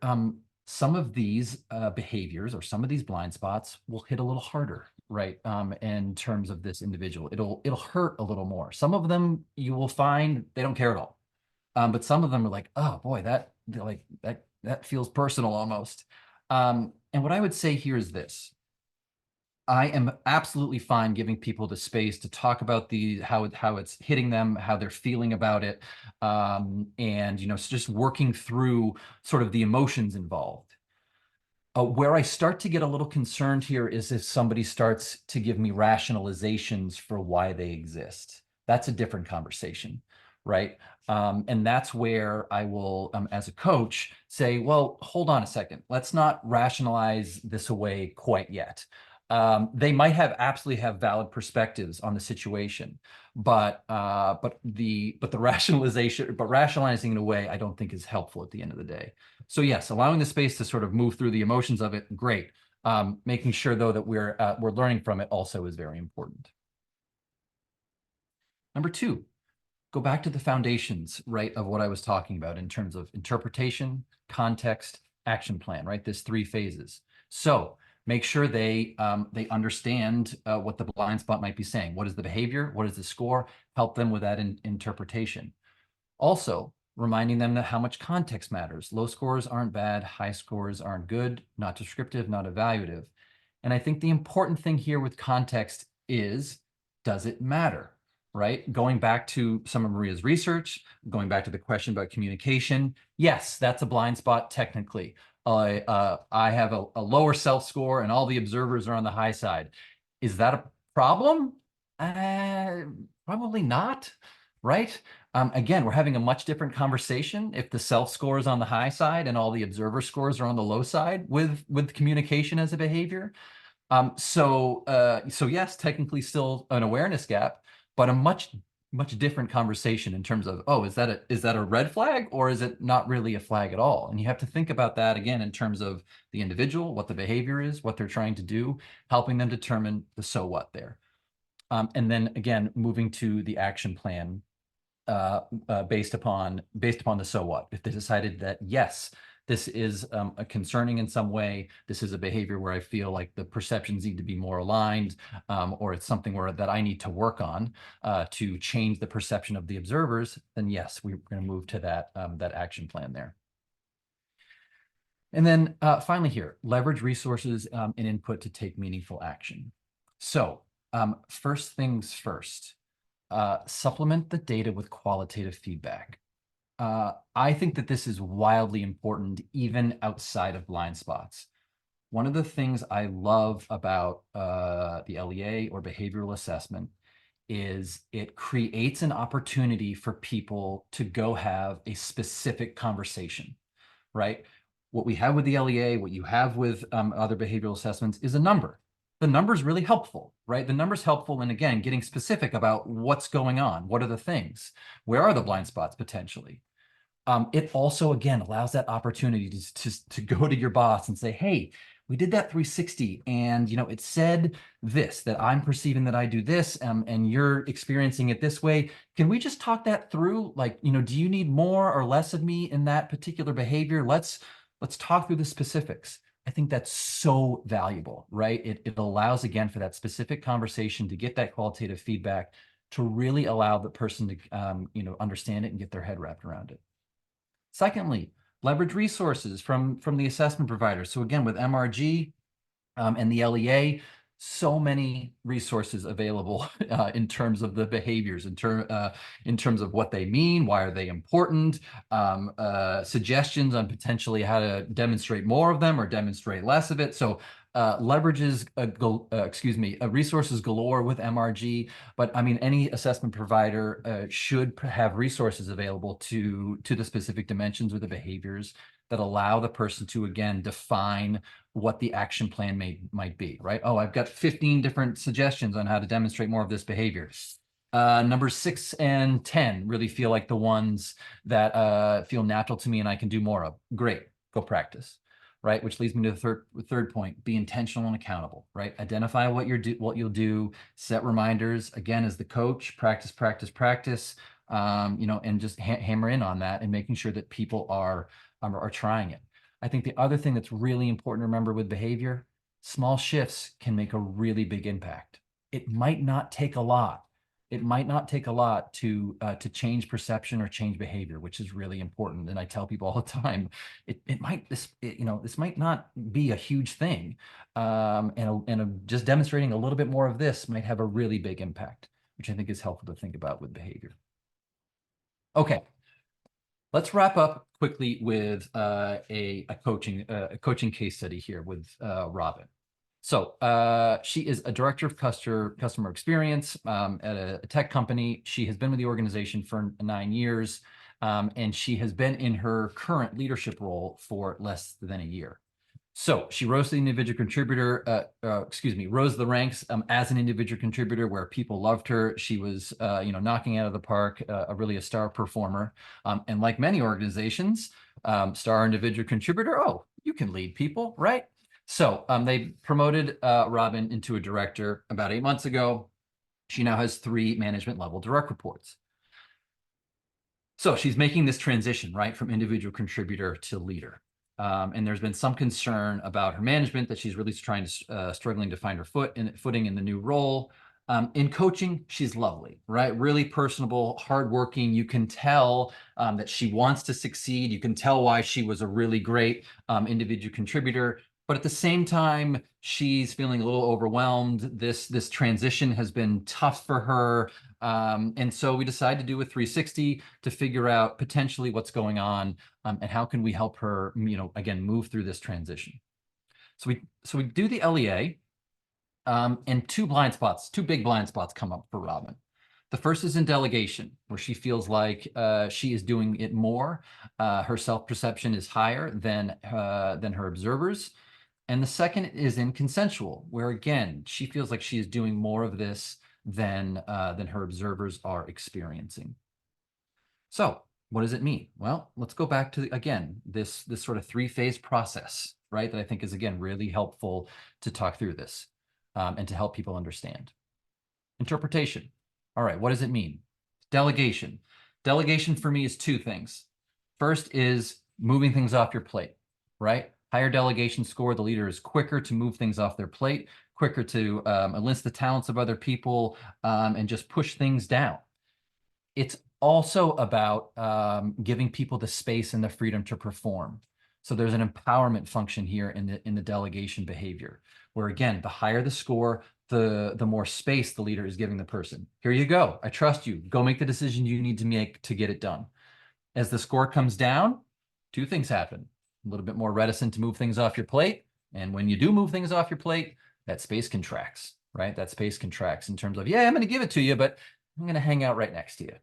some of these behaviors or some of these blind spots will hit a little harder, right? In terms of this individual, it'll hurt a little more. Some of them you will find they don't care at all, but some of them are like, oh boy, that feels personal almost. And what I would say here is this: I am absolutely fine giving people the space to talk about how it's hitting them, how they're feeling about it, and just working through sort of the emotions involved. Where I start to get a little concerned here is if somebody starts to give me rationalizations for why they exist. That's a different conversation, right? And that's where I will, as a coach, say, well, hold on a second. Let's not rationalize this away quite yet. They might absolutely have valid perspectives on the situation, but rationalizing it away, I don't think is helpful at the end of the day. So yes, allowing the space to sort of move through the emotions of it, great. Making sure though that we're learning from it also is very important. Number two, go back to the foundations, right, of what I was talking about in terms of interpretation, context, action plan, right? There's 3 phases. So make sure they understand what the blind spot might be saying. What is the behavior? What is the score? Help them with that interpretation. Also, reminding them that how much context matters. Low scores aren't bad. High scores aren't good. Not descriptive, not evaluative. And I think the important thing here with context is, does it matter? Right? Going back to some of Maria's research, going back to the question about communication, yes, that's a blind spot technically. I have a lower self-score and all the observers are on the high side. Is that a problem? Probably not, right? Again, we're having a much different conversation if the self-score is on the high side and all the observer scores are on the low side with communication as a behavior. So yes, technically still an awareness gap, but a much different conversation in terms of, oh, is that a red flag or is it not really a flag at all? And you have to think about that again in terms of the individual, what the behavior is, what they're trying to do, helping them determine the so what there. And then again, moving to the action plan based upon the so what. If they decided that yes, this is a concerning in some way, this is a behavior where I feel like the perceptions need to be more aligned, or it's something that I need to work on to change the perception of the observers, then yes, we're going to move to that action plan there. And then finally here, leverage resources and input to take meaningful action. So first things first, supplement the data with qualitative feedback. I think that this is wildly important, even outside of blind spots. One of the things I love about the LEA or behavioral assessment is it creates an opportunity for people to go have a specific conversation, right? What we have with the LEA, what you have with other behavioral assessments is a number. The number is really helpful, right? The number's helpful in, again, getting specific about what's going on. What are the things? Where are the blind spots potentially? It also, again, allows that opportunity to go to your boss and say, hey, we did that 360 and, it said this, that I'm perceiving that I do this and you're experiencing it this way. Can we just talk that through? Like, do you need more or less of me in that particular behavior? Let's talk through the specifics. I think that's so valuable, right? It allows, again, for that specific conversation to get that qualitative feedback to really allow the person to, understand it and get their head wrapped around it. Secondly, leverage resources from the assessment provider. So again, with MRG and the LEA, so many resources available in terms of the behaviors, in terms of what they mean, why are they important, suggestions on potentially how to demonstrate more of them or demonstrate less of it. So leverages, resources galore with MRG, but I mean, any assessment provider should have resources available to the specific dimensions or the behaviors that allow the person to, again, define what the action plan might be, right? Oh, I've got 15 different suggestions on how to demonstrate more of this behavior. Numbers 6 and 10 really feel like the ones that feel natural to me and I can do more of. Great, go practice, right? Which leads me to the third point: be intentional and accountable, right? Identify what you'll do, set reminders. Again, as the coach, practice, practice, practice. And just hammer in on that and making sure that people are trying it. I think the other thing that's really important to remember with behavior, small shifts can make a really big impact. It might not take a lot. It might not take a lot to change perception or change behavior, which is really important. And I tell people all the time, this might not be a huge thing, just demonstrating a little bit more of this might have a really big impact, which I think is helpful to think about with behavior. Okay. Let's wrap up quickly with a coaching case study here with Robin. So she is a director of customer experience at a tech company. She has been with the organization for 9 years, and she has been in her current leadership role for less than a year. So she rose to the individual contributor, rose the ranks as an individual contributor where people loved her. She was, knocking out of the park, really a star performer. And like many organizations, star individual contributor, oh, you can lead people, right? So they promoted Robin into a director about 8 months ago. She now has 3 management level direct reports. So she's making this transition, right, from individual contributor to leader. And there's been some concern about her management, that she's really struggling to find her footing in the new role. In coaching, she's lovely, right? Really personable, hardworking. You can tell that she wants to succeed. You can tell why she was a really great individual contributor. But at the same time, she's feeling a little overwhelmed. This transition has been tough for her. And so we decided to do a 360 to figure out potentially what's going on and how can we help her, again, move through this transition. So we do the LEA, and 2 big blind spots come up for Robin. The first is in delegation, where she feels like she is doing it more. Her self-perception is higher than her observers. And the second is in consensual, where again, she feels like she is doing more of this than her observers are experiencing. So what does it mean? Well, let's go back to, again, this sort of 3-phase process, right? That I think is, again, really helpful to talk through this and to help people understand. Interpretation. All right, what does it mean? Delegation. Delegation for me is 2 things. First is moving things off your plate, right? Higher delegation score, the leader is quicker to move things off their plate, quicker to enlist the talents of other people and just push things down. It's also about giving people the space and the freedom to perform. So there's an empowerment function here in the delegation behavior, where again, the higher the score, the more space the leader is giving the person. Here you go. I trust you. Go make the decision you need to make to get it done. As the score comes down, 2 things happen. A little bit more reticent to move things off your plate. And when you do move things off your plate, that space contracts, right? That space contracts in terms of, yeah, I'm going to give it to you, but I'm going to hang out right next to you.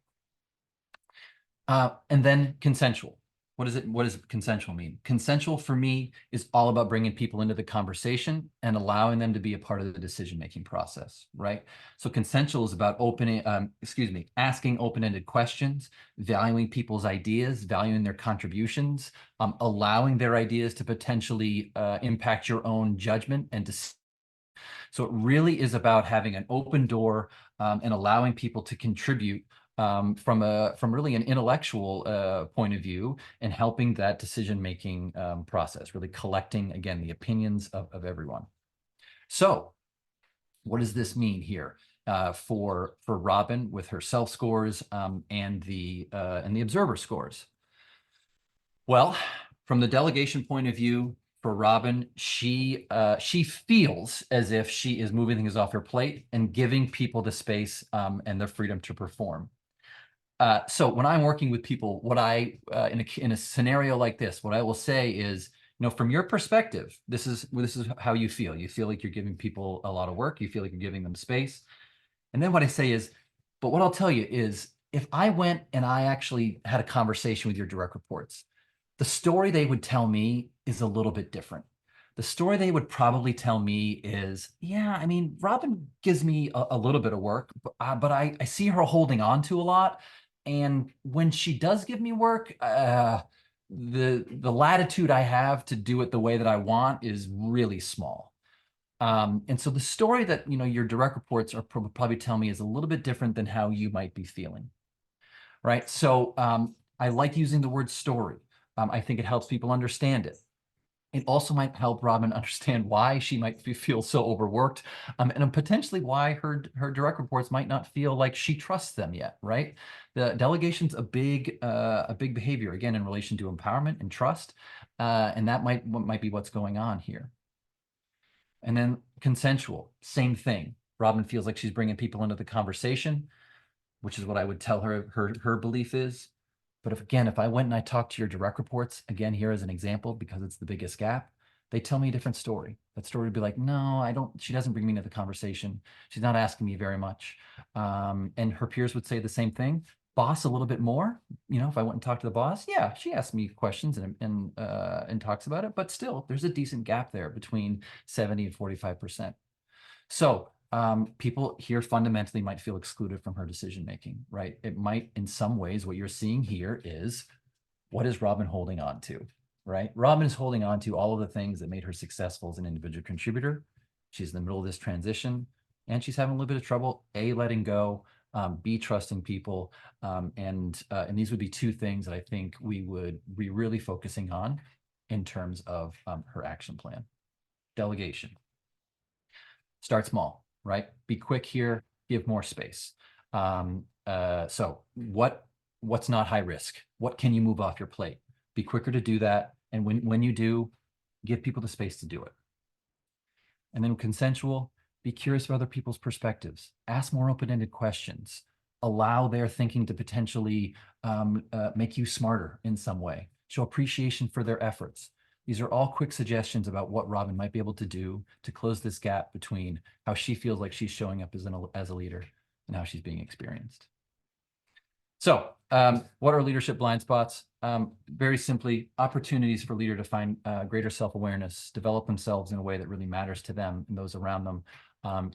And then consensual. What does consensual mean? Consensual for me is all about bringing people into the conversation and allowing them to be a part of the decision-making process, right? So consensual is about asking open-ended questions, valuing people's ideas, valuing their contributions, allowing their ideas to potentially impact your own judgment and decision. So it really is about having an open door and allowing people to contribute from really an intellectual point of view and helping that decision-making process, really collecting, again, the opinions of everyone. So what does this mean here for Robin with her self scores and the observer scores? Well, from the delegation point of view, for Robin, she feels as if she is moving things off her plate and giving people the space and the freedom to perform. So when I'm working with people, what I in a scenario like this, what I will say is, from your perspective, this is how you feel. You feel like you're giving people a lot of work. You feel like you're giving them space. And then what I say is, but what I'll tell you is, if I went and I actually had a conversation with your direct reports, the story they would tell me is a little bit different. The story they would probably tell me is, yeah, I mean, Robin gives me a little bit of work, but I see her holding on to a lot. And when she does give me work, the latitude I have to do it the way that I want is really small. And so the story that your direct reports are probably tell me is a little bit different than how you might be feeling, right? So I like using the word story. I think it helps people understand it. It also might help Robin understand why she might feel so overworked, and potentially why her direct reports might not feel like she trusts them yet, right? The delegation's a big behavior, again, in relation to empowerment and trust, and that might be what's going on here. And then consensual, same thing. Robin feels like she's bringing people into the conversation, which is what I would tell her belief is. But if I went and I talked to your direct reports, again, here as an example, because it's the biggest gap, they tell me a different story. That story would be like, no, I don't, she doesn't bring me into the conversation. She's not asking me very much. And her peers would say the same thing. Boss a little bit more, if I went and talked to the boss, yeah, she asks me questions and talks about it, but still there's a decent gap there between 70 and 45%. So people here fundamentally might feel excluded from her decision-making, right? It might, in some ways, what you're seeing here is, what is Robin holding on to, right? Robin is holding on to all of the things that made her successful as an individual contributor. She's in the middle of this transition, and she's having a little bit of trouble, A, letting go, B, trusting people. And these would be two things that I think we would be really focusing on in terms of her action plan. Delegation. Start small, right? Be quick here, give more space. So what's not high risk? What can you move off your plate? Be quicker to do that. And when you do, give people the space to do it. And then consensual, be curious of other people's perspectives. Ask more open-ended questions. Allow their thinking to potentially make you smarter in some way. Show appreciation for their efforts. These are all quick suggestions about what Robin might be able to do to close this gap between how she feels like she's showing up as a leader and how she's being experienced. So what are leadership blind spots? Very simply, opportunities for leader to find greater self-awareness, develop themselves in a way that really matters to them and those around them.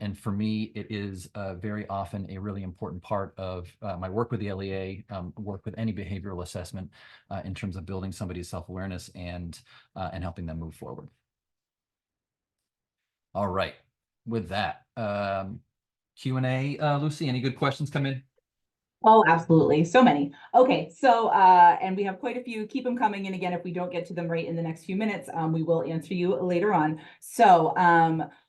And for me, it is very often a really important part of my work with the LEA, work with any behavioral assessment in terms of building somebody's self-awareness and helping them move forward. All right, with that, Q&A, Lucy, any good questions come in? Oh, absolutely. So many. Okay. So, and we have quite a few. Keep them coming. And again, if we don't get to them right in the next few minutes, we will answer you later on. So,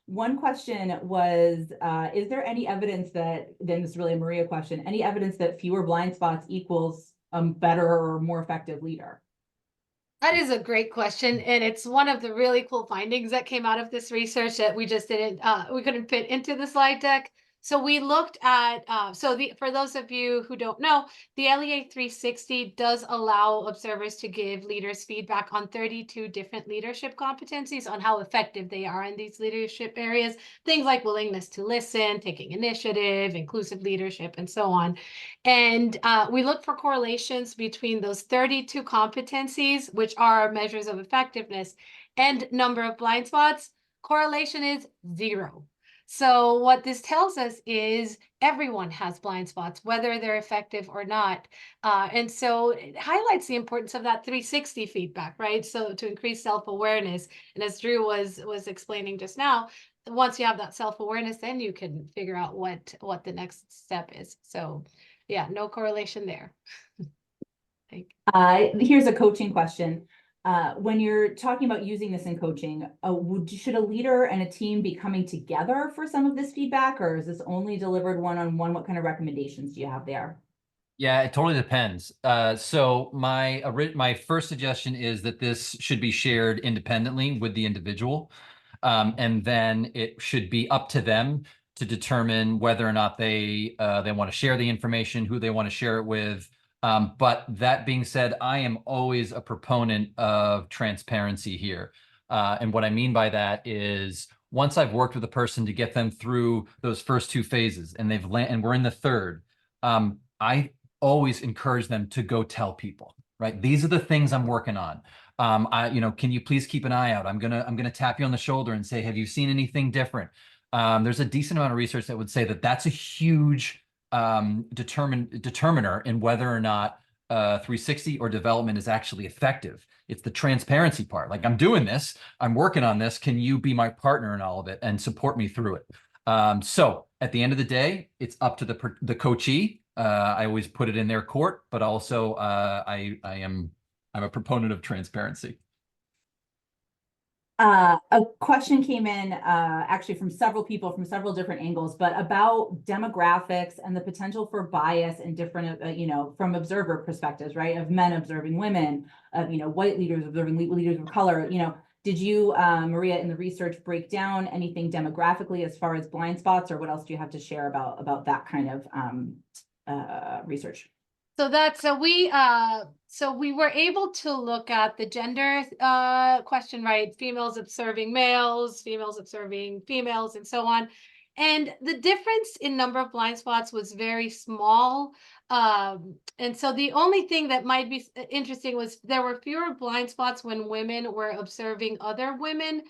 one question was, is there any evidence that, then this is really a Maria question, any evidence that fewer blind spots equals a better or more effective leader? That is a great question, and it's one of the really cool findings that came out of this research that we just we couldn't fit into the slide deck. So we looked at, for those of you who don't know, the LEA 360 does allow observers to give leaders feedback on 32 different leadership competencies on how effective they are in these leadership areas, things like willingness to listen, taking initiative, inclusive leadership, and so on. And we look for correlations between those 32 competencies, which are measures of effectiveness, and number of blind spots. Correlation is 0. So what this tells us is everyone has blind spots, whether they're effective or not. And so it highlights the importance of that 360 feedback, right? So to increase self-awareness. And as Drew was explaining just now, once you have that self-awareness, then you can figure out what the next step is. So yeah, no correlation there. Here's a coaching question. When you're talking about using this in coaching, should a leader and a team be coming together for some of this feedback, or is this only delivered one-on-one? What kind of recommendations do you have there? Yeah, it totally depends. So my first suggestion is that this should be shared independently with the individual. And then it should be up to them to determine whether or not they want to share the information, who they want to share it with. But that being said, I am always a proponent of transparency here. And what I mean by that is once I've worked with a person to get them through those first two phases and and we're in the third, I always encourage them to go tell people, right? These are the things I'm working on. Can you please keep an eye out? I'm gonna tap you on the shoulder and say, have you seen anything different? There's a decent amount of research that would say that that's a huge determiner in whether or not 360 or development is actually effective. It's the transparency part. Like, I'm doing this, I'm working on this. Can you be my partner in all of it and support me through it? So at the end of the day, it's up to the coachee. I always put it in their court, but also I'm a proponent of transparency. A question came in actually from several people from several different angles, but about demographics and the potential for bias in different, from observer perspectives, right? Of men observing women, of, white leaders observing leaders of color, Did you, Maria, in the research break down anything demographically as far as blind spots, or what else do you have to share about that kind of research? So we were able to look at the gender question, right? Females observing males, females observing females, and so on. And the difference in number of blind spots was very small. And so the only thing that might be interesting was there were fewer blind spots when women were observing other women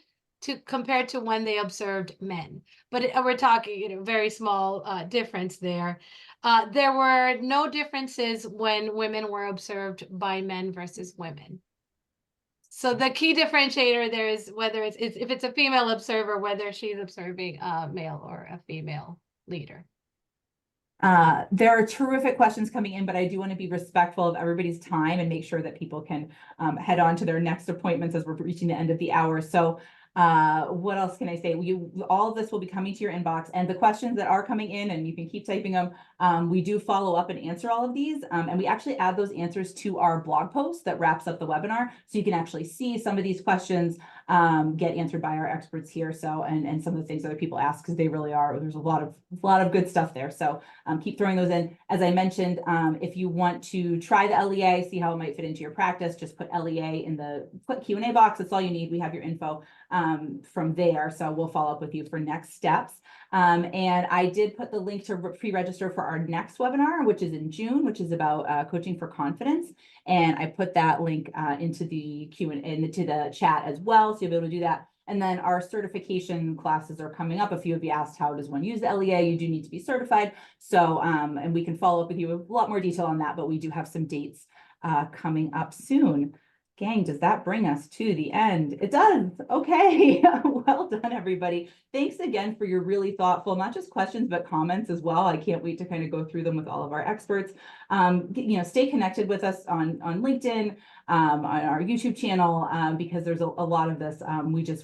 compared to when they observed men. But we're talking, very small difference there. There were no differences when women were observed by men versus women. So the key differentiator there is whether if it's a female observer, whether she's observing a male or a female leader. There are terrific questions coming in, but I do want to be respectful of everybody's time and make sure that people can head on to their next appointments as we're reaching the end of the hour. So what else can I say? All of this will be coming to your inbox, and the questions that are coming in, and you can keep typing them. We do follow up and answer all of these, and we actually add those answers to our blog post that wraps up the webinar, so you can actually see some of these questions get answered by our experts here. So and some of the things other people ask, because they really are. There's a lot of good stuff there. So keep throwing those in. As I mentioned, if you want to try the LEA, see how it might fit into your practice, just put LEA in the Q&A box. That's all you need. We have your info from there. So we'll follow up with you for next steps. And I did put the link to pre-register for our next webinar, which is in June, which is about coaching for confidence. And I put that link into the Q&A, into the chat as well. So you'll be able to do that. And then our certification classes are coming up. A few of you asked, how does one use the LEA? You do need to be certified. So, and we can follow up with you with a lot more detail on that, but we do have some dates coming up soon. Gang, does that bring us to the end? It does. Okay. Well done, everybody. Thanks again for your really thoughtful, not just questions, but comments as well. I can't wait to kind of go through them with all of our experts. Stay connected with us on LinkedIn, on our YouTube channel, because there's a lot of this.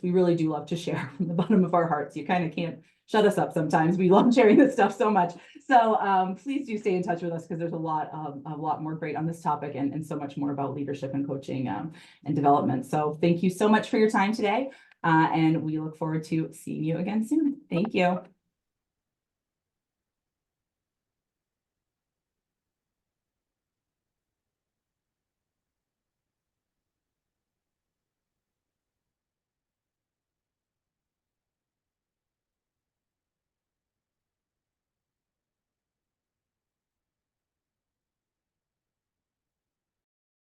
We really do love to share from the bottom of our hearts. You kind of can't shut us up sometimes. We love sharing this stuff so much. So please do stay in touch with us, because there's a lot more great on this topic, and so much more about leadership and coaching and development. So thank you so much for your time today. And we look forward to seeing you again soon. Thank you.